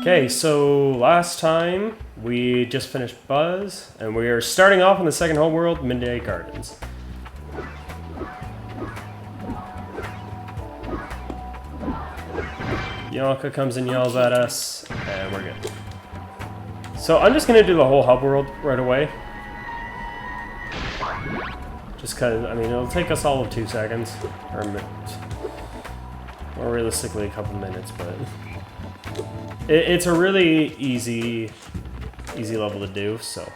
Okay, so last time we just finished Buzz, and we are starting off in the second homeworld, Midday Gardens. Yonka comes and yells at us, and we're good. So I'm just going to do the whole hub world right away. Just because, I mean, it'll take us all of 2 seconds, or a minute. Or realistically a couple minutes, but it's a really easy level to do, so.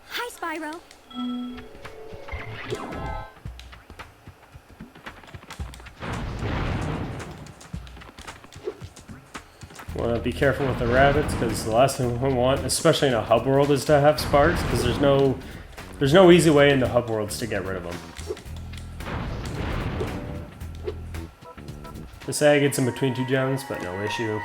Hi, Spyro. Want to be careful with the rabbits, because the last thing we want, especially in a hub world, is to have sparks, because there's no easy way in the hub worlds to get rid of them. This egg gets in between 2 gems, but no issue.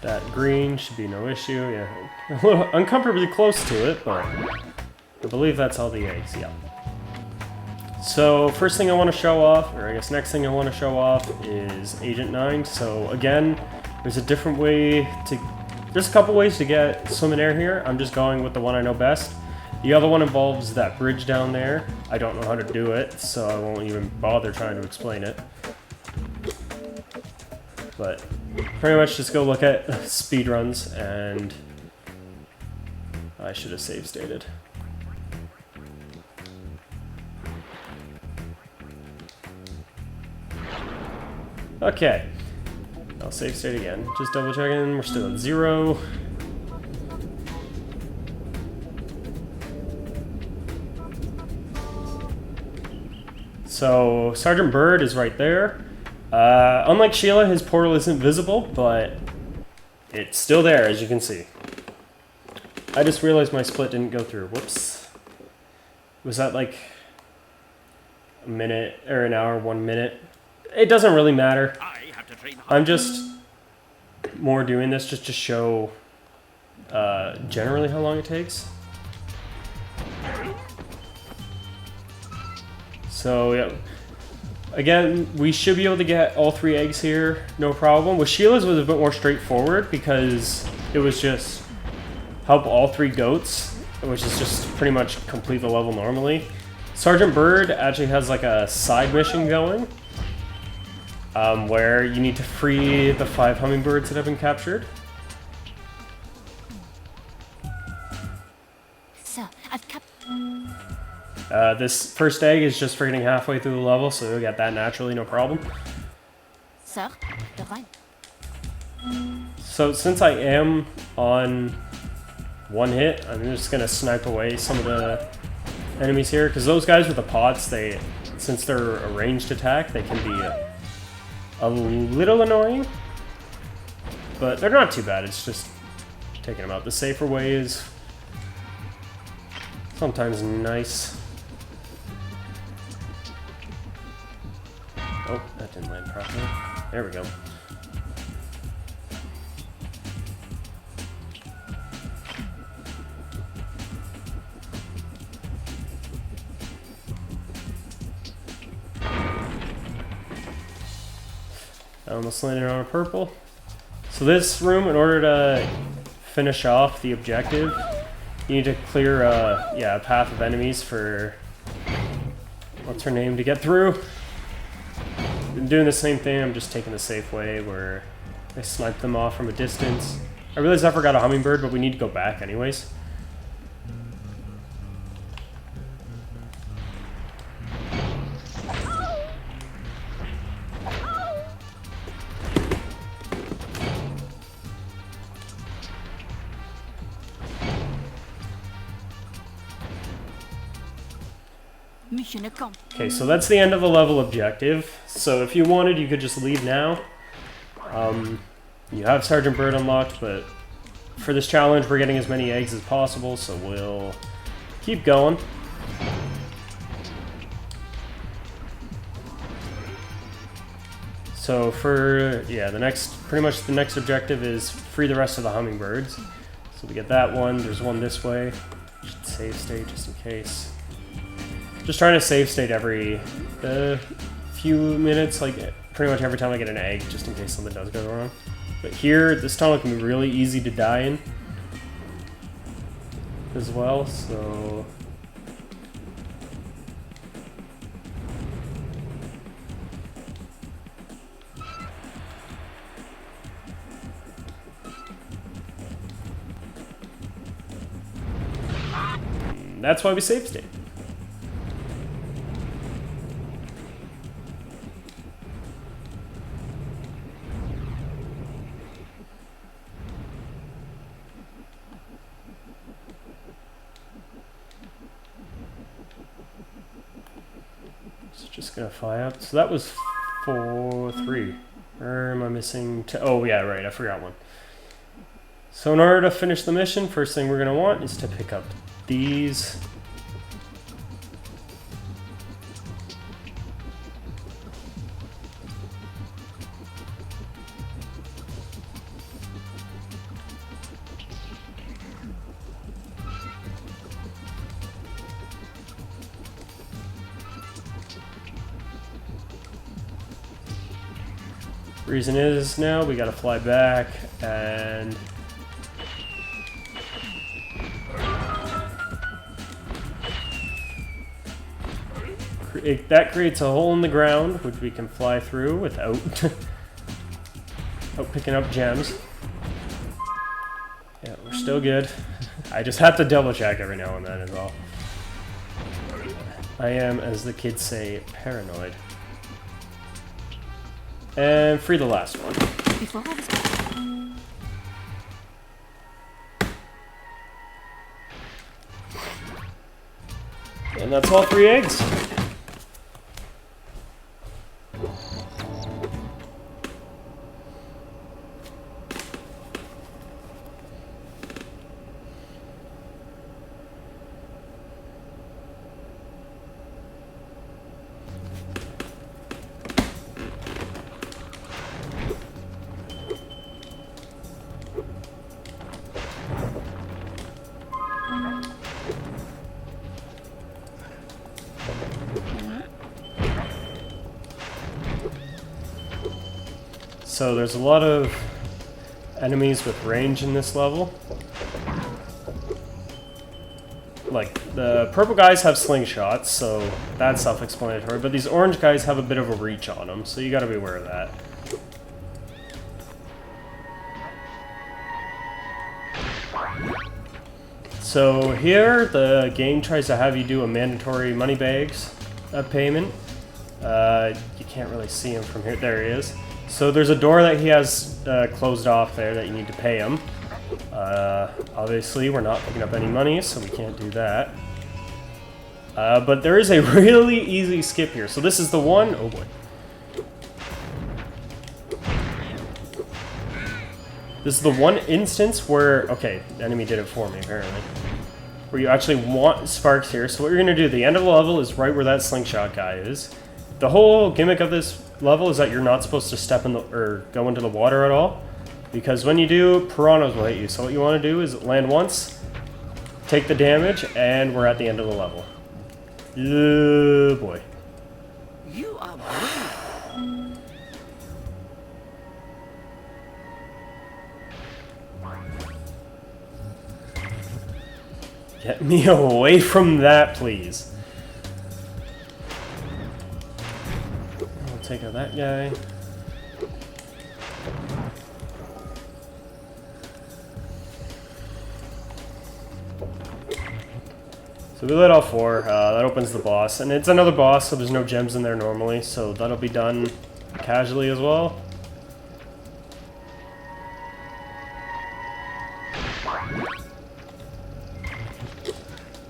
That green should be no issue, yeah. A little uncomfortably close to it, but I believe that's all the eggs, yeah. So, first thing I want to show off, or I guess next thing I want to show off, is Agent 9. So again, there's a different way to... There's a couple ways to get swim in air here. I'm just going with the one I know best. The other one involves that bridge down there. I don't know how to do it, so I won't even bother trying to explain it. But pretty much just go look at speedruns, and I should have save stated. Okay, I'll save state again. Just double checking, we're still at 0. So, Sergeant Bird is right there. Unlike Sheila, his portal isn't visible, but it's still there, as you can see. I just realized my split didn't go through. Whoops. Was that like a minute, or an hour, 1 minute? It doesn't really matter. I'm just more doing this just to show generally how long it takes. So, yeah. Again, we should be able to get all 3 eggs here, no problem. With Sheila's was a bit more straightforward because it was just help all 3 goats, which is just pretty much complete the level normally. Sergeant Bird actually has like a side mission going, where you need to free the 5 hummingbirds that have been captured. So, I've kept... This first egg is just freaking halfway through the level, so you'll get that naturally, no problem. Sir, the right. So since I am on 1 hit, I'm just gonna snipe away some of the enemies here, because those guys with the pots, since they're a ranged attack, they can be a little annoying, but they're not too bad. It's just taking them out. The safer way is sometimes nice. Oh, that didn't land properly. There we go. I almost landed on a purple. So this room, in order to finish off the objective, you need to clear a path of enemies for what's her name to get through. I'm doing the same thing, I'm just taking the safe way where I snipe them off from a distance. I realized I forgot a hummingbird, but we need to go back anyways. Mission accomplished. Okay, so that's the end of the level objective. So if you wanted, you could just leave now. You have Sergeant Bird unlocked, but for this challenge, we're getting as many eggs as possible, so we'll keep going. So for, yeah, pretty much the next objective is free the rest of the hummingbirds. So we get that one, there's one this way. Should save state just in case. Just trying to save state every few minutes, like pretty much every time I get an egg, just in case something does go wrong. But here, this tunnel can be really easy to die in as well, so... That's why we save state. It's just gonna fly up. So that was 3. Or am I missing 2? Oh yeah, right, I forgot one. So in order to finish the mission, first thing we're gonna want is to pick up these. Reason is now we gotta fly back and that creates a hole in the ground which we can fly through without picking up gems. Yeah, we're still good. I just have to double check every now and then is all. I am, as the kids say, paranoid. And free the last one. Before I was... And that's all 3 eggs. So there's a lot of enemies with range in this level. Like, the purple guys have slingshots, so that's self-explanatory, but these orange guys have a bit of a reach on them, so you gotta be aware of that. So here, the game tries to have you do a mandatory money bags payment. You can't really see him from here. There he is. So there's a door that he has closed off there that you need to pay him. Obviously, we're not picking up any money, so we can't do that. But there is a really easy skip here. So this is the one... Oh boy. This is the one instance where... Okay, the enemy did it for me, apparently. Where you actually want sparks here. So what you're going to do, the end of the level is right where that slingshot guy is. The whole gimmick of this level is that you're not supposed to step in the... or go into the water at all. Because when you do, piranhas will hit you. So what you want to do is land once, take the damage, and we're at the end of the level. Oh boy. You are brave. Get me away from that, please. I'll take out that guy. So we lit all 4, that opens the boss, and it's another boss, so there's no gems in there normally, so that'll be done casually as well.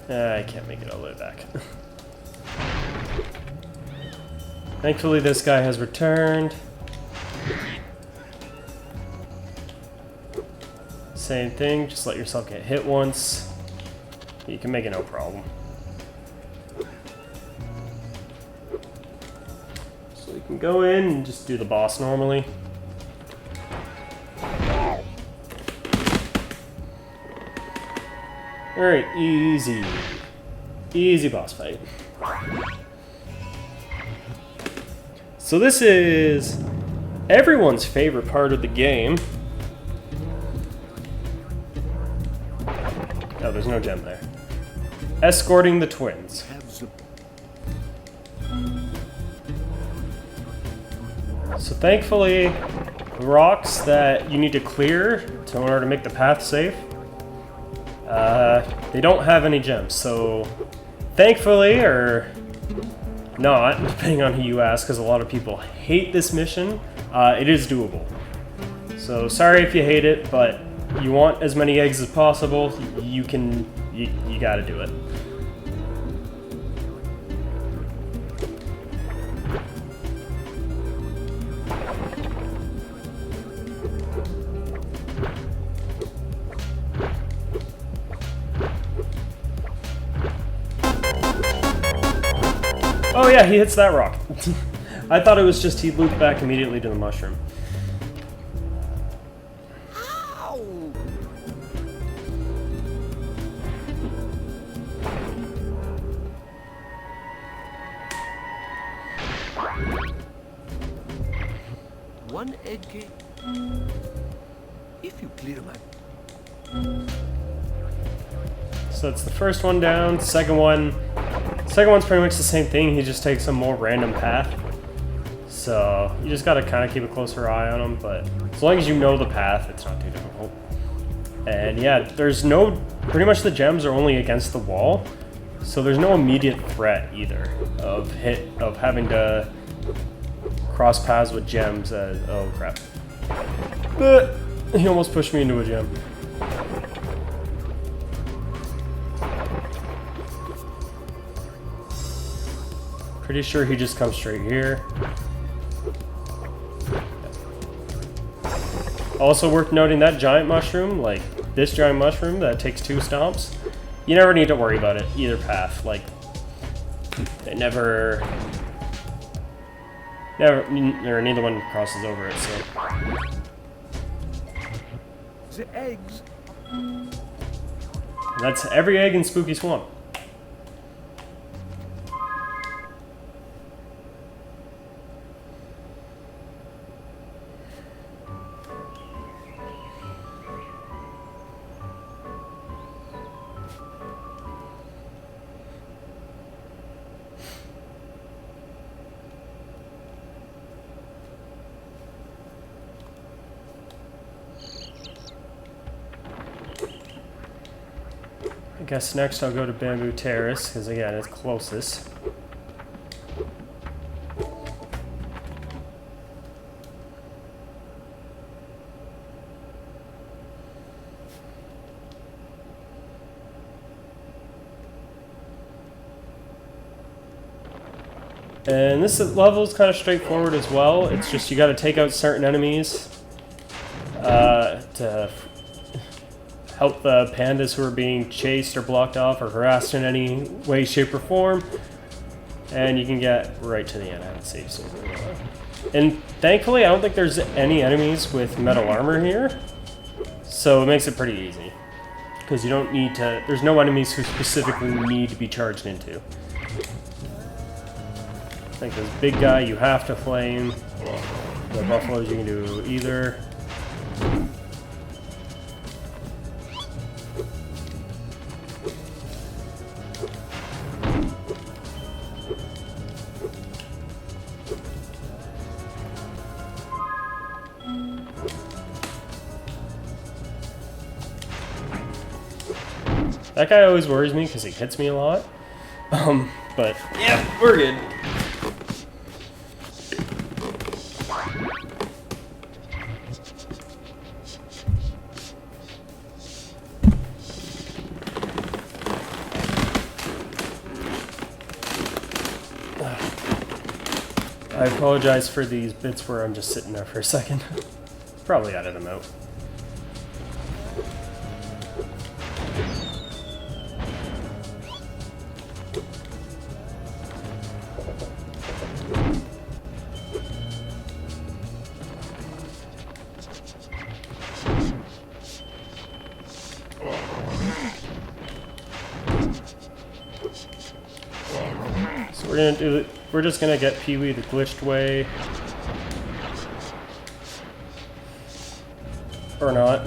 I can't make it all the way back. Thankfully, this guy has returned. Same thing, just let yourself get hit once. You can make it no problem. So you can go in and just do the boss normally. Alright, easy. Easy boss fight. So this is everyone's favorite part of the game. Oh, there's no gem there. Escorting the twins. So thankfully, the rocks that you need to clear in order to make the path safe, they don't have any gems. So thankfully, or not, depending on who you ask, because a lot of people hate this mission, it is doable. So sorry if you hate it, but you want as many eggs as possible, you gotta do it. Oh yeah, he hits that rock. I thought it was just he looped back immediately to the mushroom. Ow! One egg cake. If you clear my... So that's the first one down. Second one's pretty much the same thing. He just takes a more random path. So you just gotta kind of keep a closer eye on him, but as long as you know the path, it's not too difficult. And yeah, pretty much the gems are only against the wall, so there's no immediate threat either of having to cross paths with gems as, oh crap. He almost pushed me into a gem. Pretty sure he just comes straight here. Also worth noting, that giant mushroom, like this giant mushroom that takes 2 stomps, you never need to worry about it either path. Like, it neither one crosses over it, so. The eggs. That's every egg in Spooky Swamp. I guess next I'll go to Bamboo Terrace, because again, it's closest. And this level is kind of straightforward as well. It's just you got to take out certain enemies to help the pandas who are being chased or blocked off or harassed in any way, shape, or form. And you can get right to the end. I haven't saved so far. And thankfully, I don't think there's any enemies with metal armor here. So it makes it pretty easy. Because you don't need to... There's no enemies who specifically need to be charged into. Like this big guy, you have to flame. The buffaloes, you can do either. That guy always worries me because he hits me a lot. But yeah, we're good. I apologize for these bits where I'm just sitting there for a second. Probably edit them out. So we're just gonna get Pee-wee the glitched way. Or not.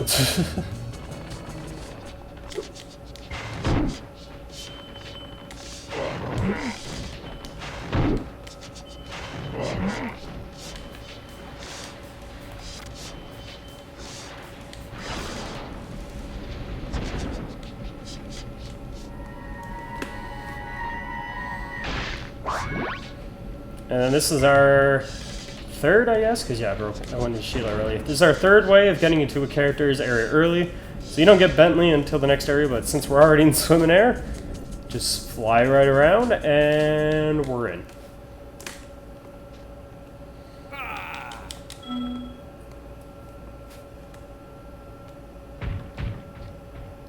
And then this is our third, I guess, because yeah, I went to Sheila early. This is our third way of getting into a character's area early. So you don't get Bentley until the next area, but since we're already in swimming air, just fly right around and we're in.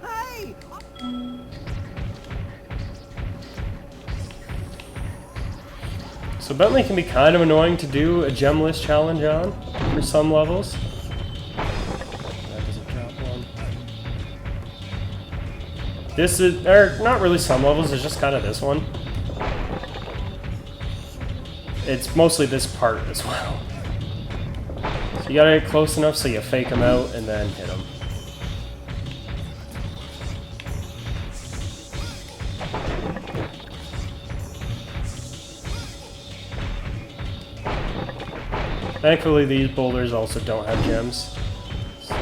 Hey! So Bentley can be kind of annoying to do a gemless challenge on for some levels. That doesn't drop one. This is, or not really some levels, it's just kind of this one. It's mostly this part as well. So you gotta get close enough so you fake them out and then hit them. Thankfully, these boulders also don't have gems, so...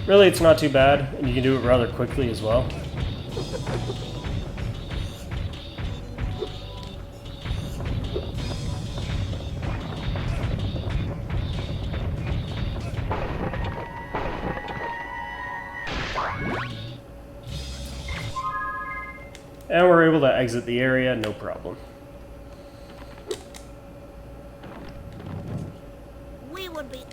Really, it's not too bad, and you can do it rather quickly as well. And we're able to exit the area, no problem. We would be.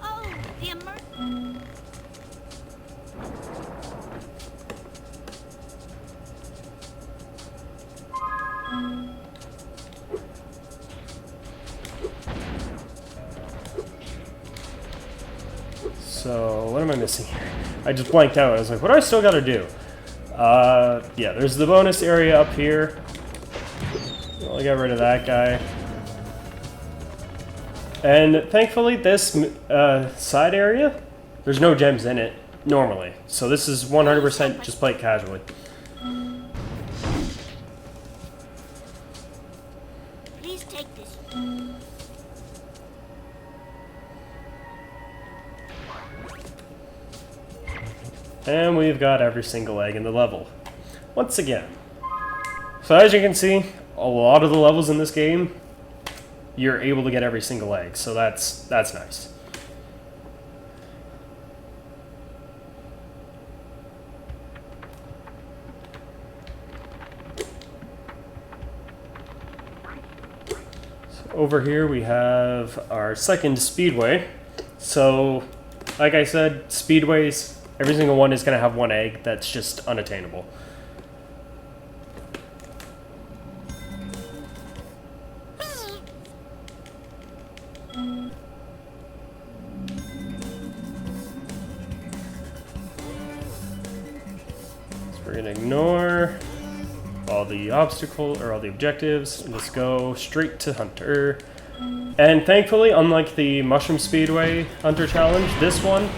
Oh, the emergency. So, what am I missing here? I just blanked out. I was like, what do I still gotta do? Yeah, there's the bonus area up here. I'll get rid of that guy. And thankfully, this side area, there's no gems in it, normally. So this is 100% just play it casually. Please take this. And we've got every single egg in the level. Once again. So as you can see, a lot of the levels in this game, you're able to get every single egg. So that's nice. So over here we have our second speedway. So, like I said, speedways, every single one is going to have one egg that's just unattainable. So we're going to ignore all the obstacles or all the objectives and just go straight to Hunter. And thankfully, unlike the Mushroom Speedway Hunter Challenge, this one,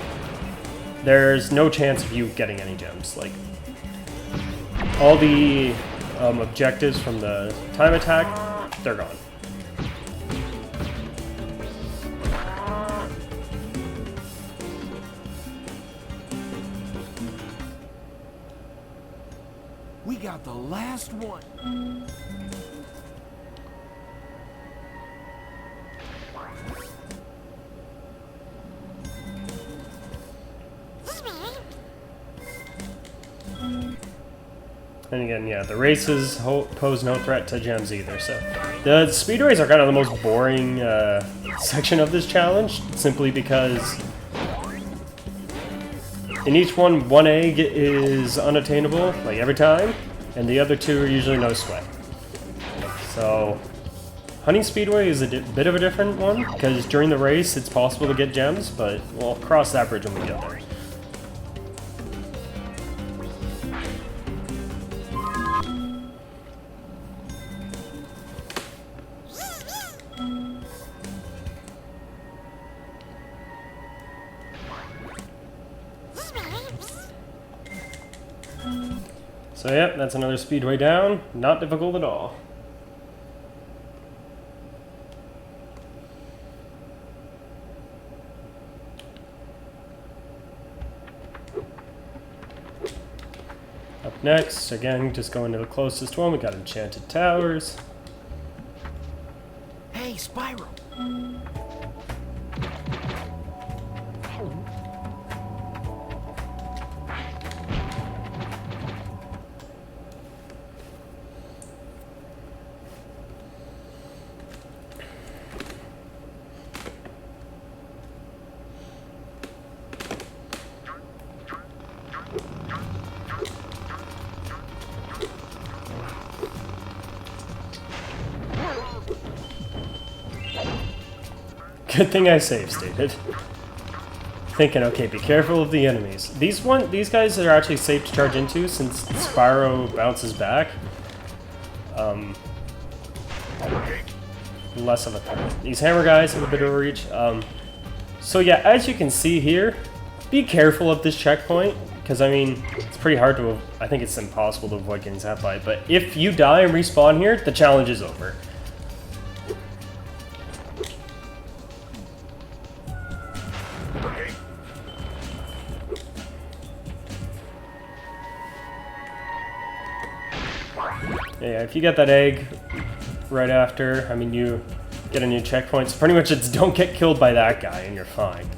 there's no chance of you getting any gems. Like, all the objectives from the time attack, they're gone. We got the last one. And again, yeah, the races pose no threat to gems either, so... The speedways are kind of the most boring section of this challenge, simply because... In each one egg is unattainable, like every time, and the other two are usually no sweat. So, Hunting Speedway is a bit of a different one, because during the race it's possible to get gems, but we'll cross that bridge when we get there. So yep, that's another speedway down. Not difficult at all. Up next, again, just going to the closest one. We got Enchanted Towers. Hey, Spyro. Good thing I save stated. Thinking, okay, be careful of the enemies. These guys are actually safe to charge into since Spyro bounces back. Less of a threat. These hammer guys have a bit of a reach. So yeah, as you can see here, be careful of this checkpoint, because I mean, it's pretty hard to, I think it's impossible to avoid getting zapped by it, but if you die and respawn here, the challenge is over. Yeah, if you get that egg right after, I mean, you get a new checkpoint, so pretty much it's don't get killed by that guy and you're fine.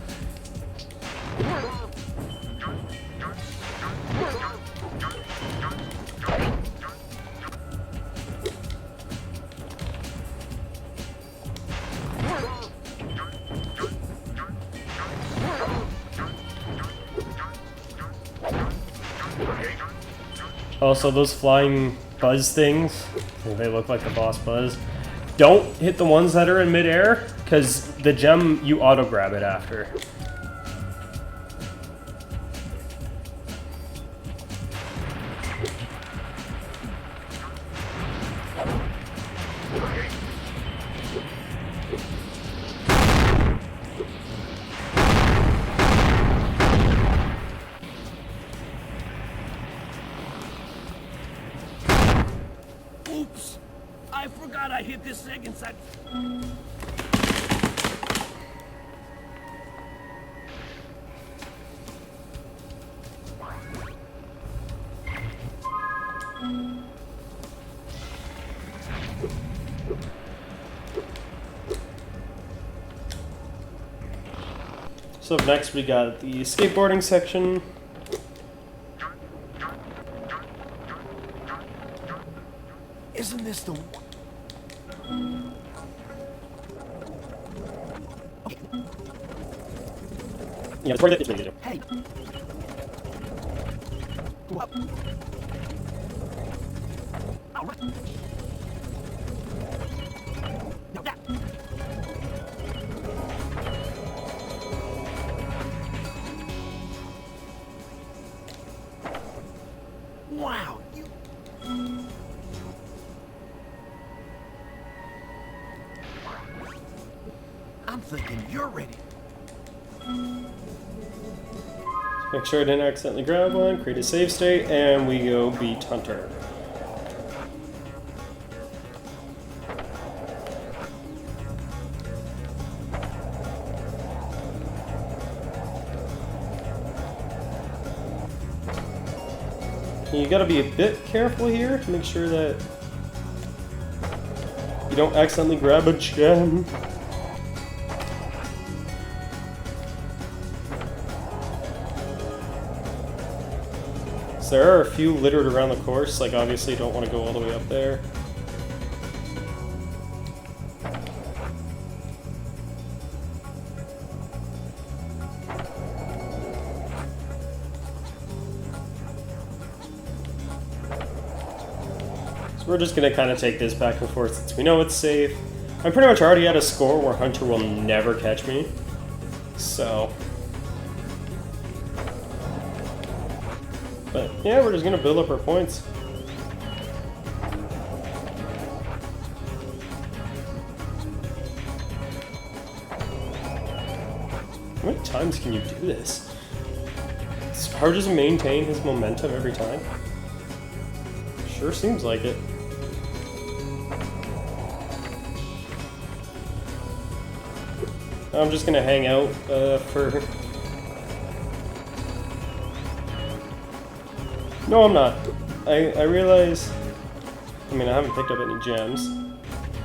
Also, those flying buzz things, they look like the boss buzz. Don't hit the ones that are in midair, because the gem, you auto-grab it after. Oops! I forgot I hit this egg inside. So up next we got the skateboarding section. Isn't this the one? Yeah, it's worth it. Hey! Whoa. All right. Now that. Wow, you... I'm thinking you're ready. Make sure I didn't accidentally grab one, create a save state, and we go beat Hunter. You gotta be a bit careful here to make sure that you don't accidentally grab a gem. So there are a few littered around the course, like obviously you don't want to go all the way up there. So we're just gonna kind of take this back and forth since we know it's safe. I'm pretty much already at a score where Hunter will never catch me. So... But yeah, we're just gonna build up our points. How many times can you do this? Does Spyro just maintain his momentum every time? Sure seems like it. I'm just gonna hang out for... No, I'm not. I realize... I mean, I haven't picked up any gems.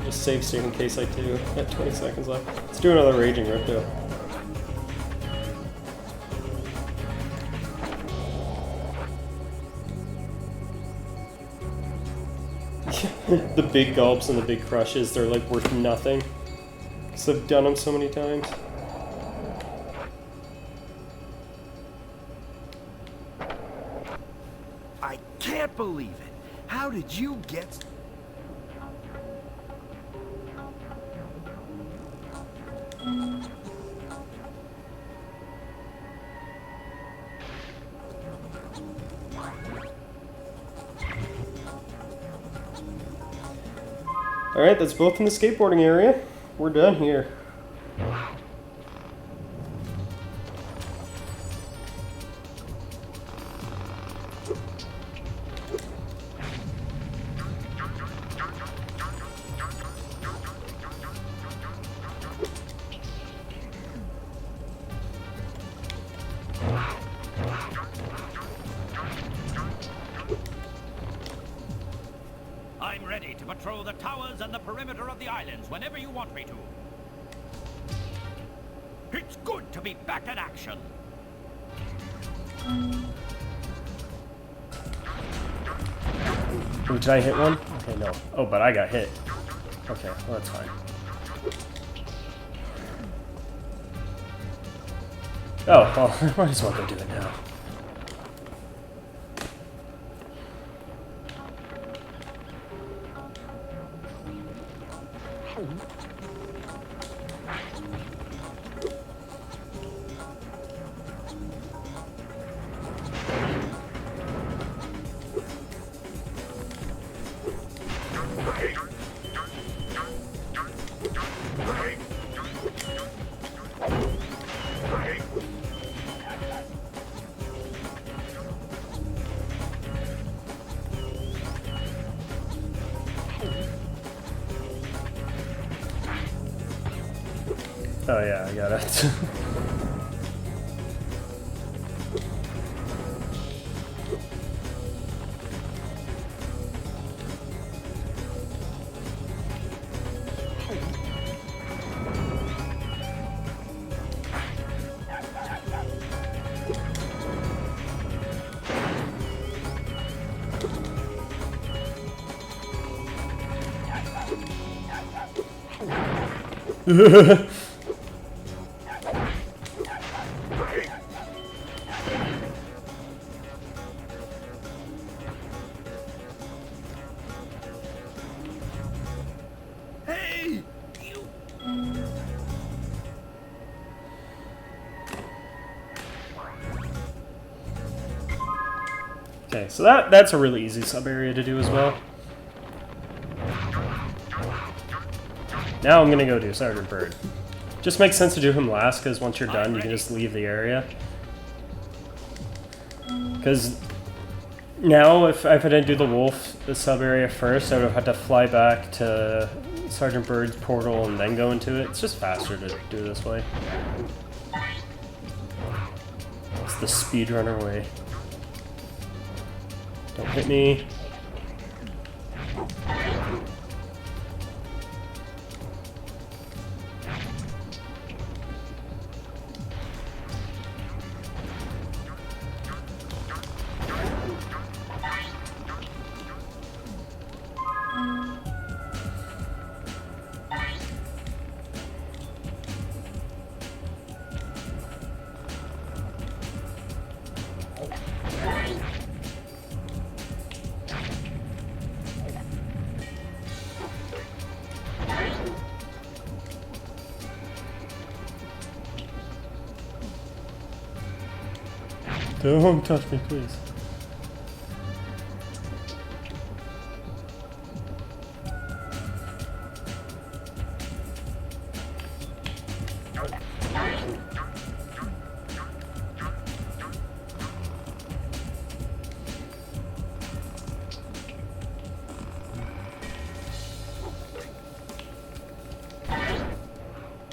Just save state in case I do. Got 20 seconds left. Let's do another Raging Ripto. The big gulps and the big crushes, they're like worth nothing. Because I've done them so many times. I can't believe it. How did you get... Alright, that's both in the skateboarding area. We're done here. I'm ready to patrol the towers and the perimeter of the islands whenever you want me to. It's good to be back in action. Oh, did I hit one? Okay, no. Oh, but I got hit. Okay, well, that's fine. Oh, well, I might as well go do it now. Oh yeah, I got it. Hey! You... Okay, so that's a really easy sub area to do as well. Now I'm gonna go do Sergeant Bird. Just makes sense to do him last, because once you're done, you can just leave the area. Because now, if I didn't do the sub area first, I would have had to fly back to Sergeant Bird's portal and then go into it. It's just faster to do it this way. It's the speedrunner way. Don't hit me. Don't touch me, please.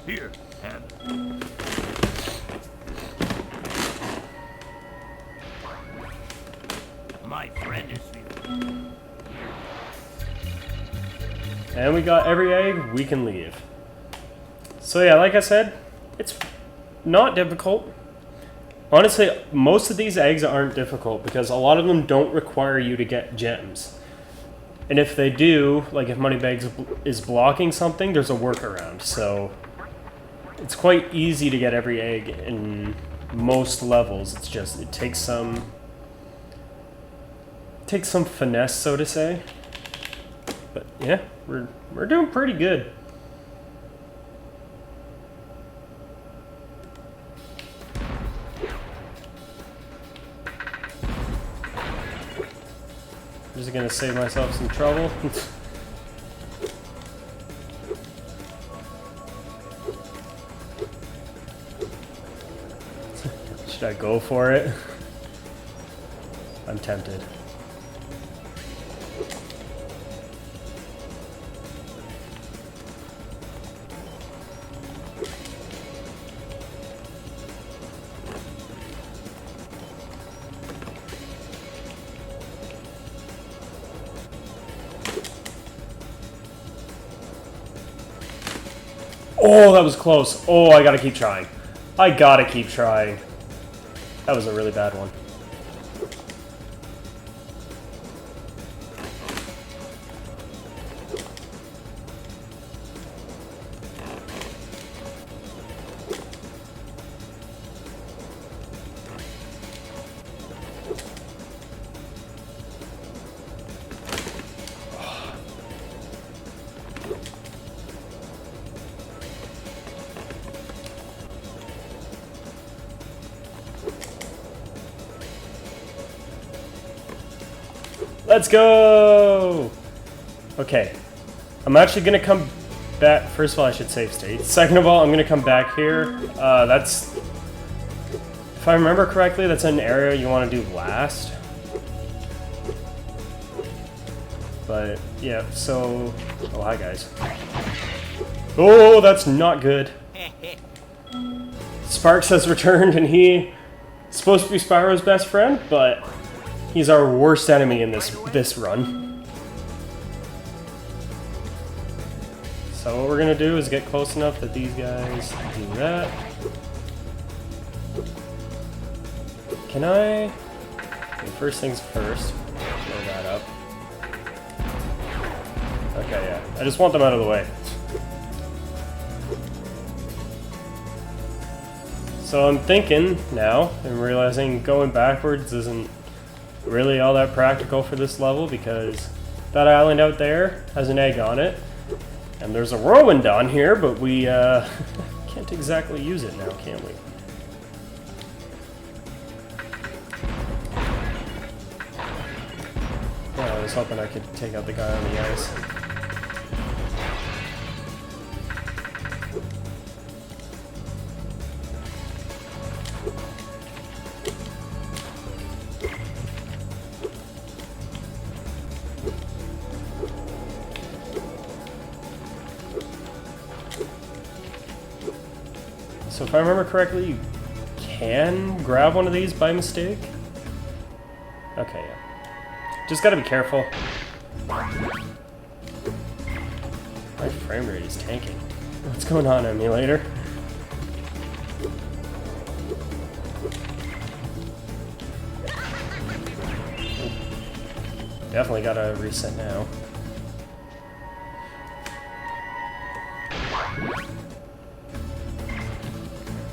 Here, and my friend is here. And we got every egg, we can leave. So yeah, like I said, it's not difficult. Honestly, most of these eggs aren't difficult because a lot of them don't require you to get gems. And if they do, like if Moneybags is blocking something, there's a workaround. So it's quite easy to get every egg in most levels. It's just, it takes some finesse, so to say. But yeah, we're doing pretty good. I'm just gonna save myself some trouble. Should I go for it? I'm tempted. Oh, that was close. Oh, I gotta keep trying. I gotta keep trying. That was a really bad one. Let's go! Okay. I'm actually gonna come back. First of all, I should save state. Second of all, I'm gonna come back here. That's... If I remember correctly, that's an area you want to do last. But, yeah, so... Oh, hi, guys. Oh, that's not good. Sparks has returned, and he's supposed to be Spyro's best friend, but... He's our worst enemy in this run. So what we're gonna do is get close enough that these guys do that. Can I? Okay, first things first. Blow that up. Okay, yeah. I just want them out of the way. So I'm thinking now, and realizing going backwards isn't really all that practical for this level because that island out there has an egg on it, and there's a whirlwind on here, but we can't exactly use it now, can we? Yeah, I was hoping I could take out the guy on the ice. So if I remember correctly, you can grab one of these by mistake? Okay, yeah. Just gotta be careful. My frame rate is tanking. What's going on, emulator? Definitely gotta reset now.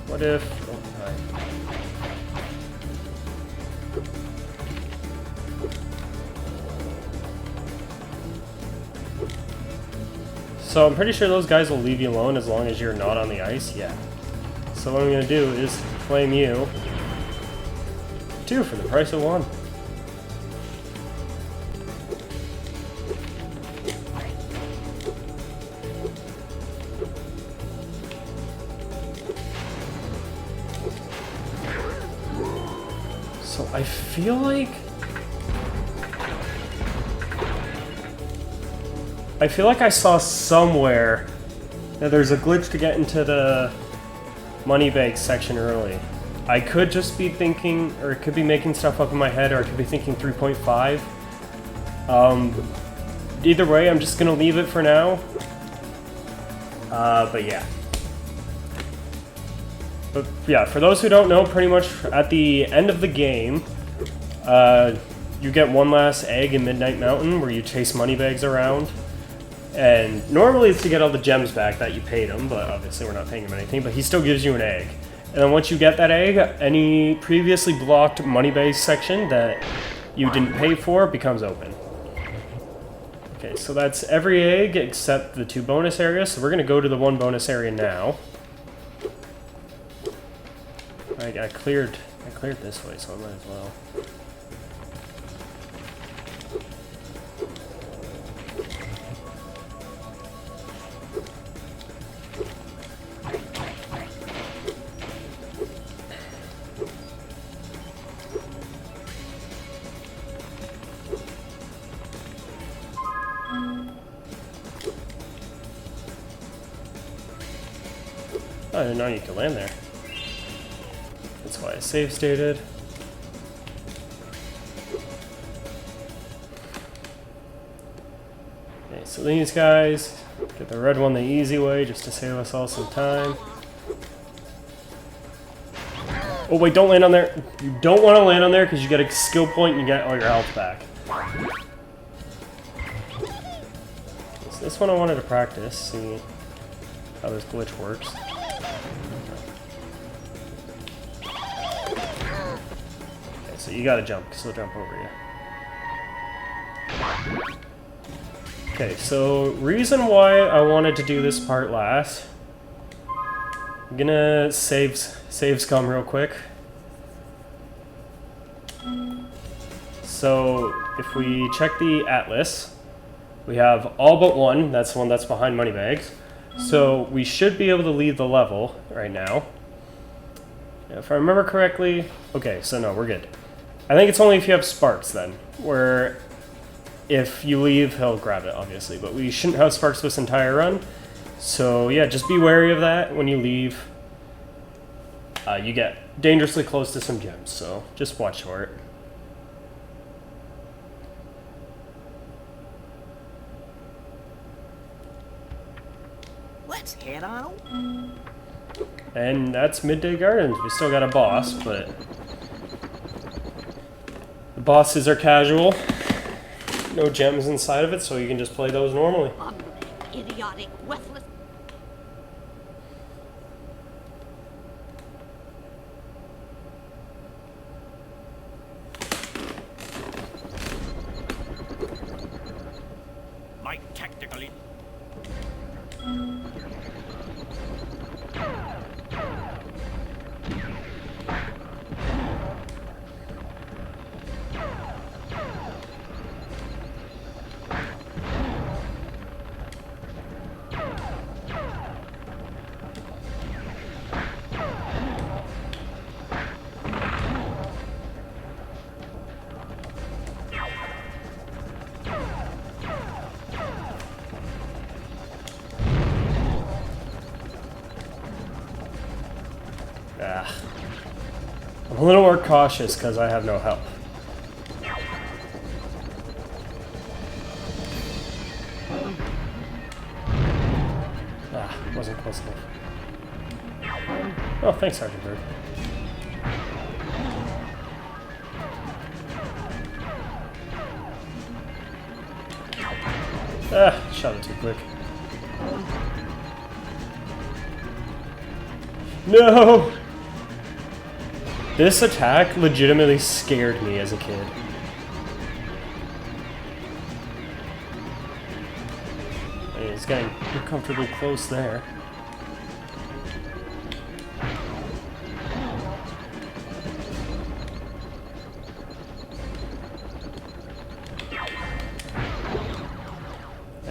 What if... Oh, hi. So I'm pretty sure those guys will leave you alone as long as you're not on the ice. Yeah. So what I'm going to do is flame you 2 for the price of 1. So I feel like I saw somewhere that there's a glitch to get into the money bag section early. I could just be thinking, or it could be making stuff up in my head, or I could be thinking 3.5. Either way, I'm just gonna leave it for now. But yeah. But yeah, for those who don't know, pretty much at the end of the game, you get one last egg in Midnight Mountain where you chase money bags around. And normally it's to get all the gems back that you paid him, but obviously we're not paying him anything, but he still gives you an egg. And then once you get that egg, any previously blocked money bag section that you didn't pay for becomes open. Okay, so that's every egg except the 2 bonus areas, so we're gonna go to the 1 bonus area now. I cleared this way, so I might as well. I didn't know you could land there. That's why I save stated. Okay, so these guys, get the red one the easy way just to save us all some time. Oh wait, don't land on there. You don't want to land on there because you get a skill point and you get all your health back. So this one I wanted to practice, see how this glitch works. So you gotta jump, because he'll jump over you. Okay, so reason why I wanted to do this part last. I'm gonna save scum real quick. So if we check the atlas, we have all but 1. That's the one that's behind Moneybags. So we should be able to leave the level right now. If I remember correctly, okay, so no, we're good. I think it's only if you have sparks then, where if you leave, he'll grab it, obviously. But we shouldn't have sparks this entire run. So yeah, just be wary of that when you leave. You get dangerously close to some gems, so just watch for it. Let's head on. And that's Midday Gardens. We still got a boss, but the bosses are casual. No gems inside of it, so you can just play those normally. Idiotic, worthless. My tactically. I'm a little more cautious because I have no help. Wasn't close enough. Oh, thanks, Sergeant Bird. Shot it too quick. No! This attack legitimately scared me as a kid. He's getting uncomfortably close there.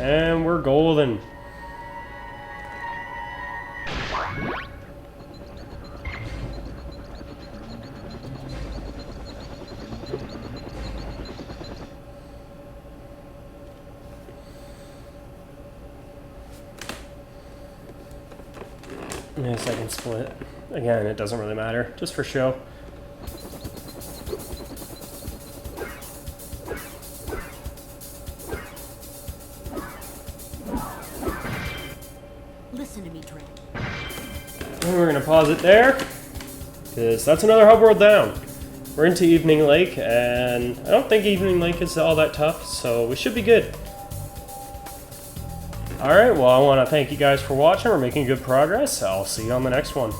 And we're golden. Yeah, second split. Again, it doesn't really matter, just for show. Listen to me, Trent. And we're gonna pause it there, because that's another hub world down. We're into Evening Lake, and I don't think Evening Lake is all that tough, so we should be good. Alright, well I want to thank you guys for watching. We're making good progress. I'll see you on the next one.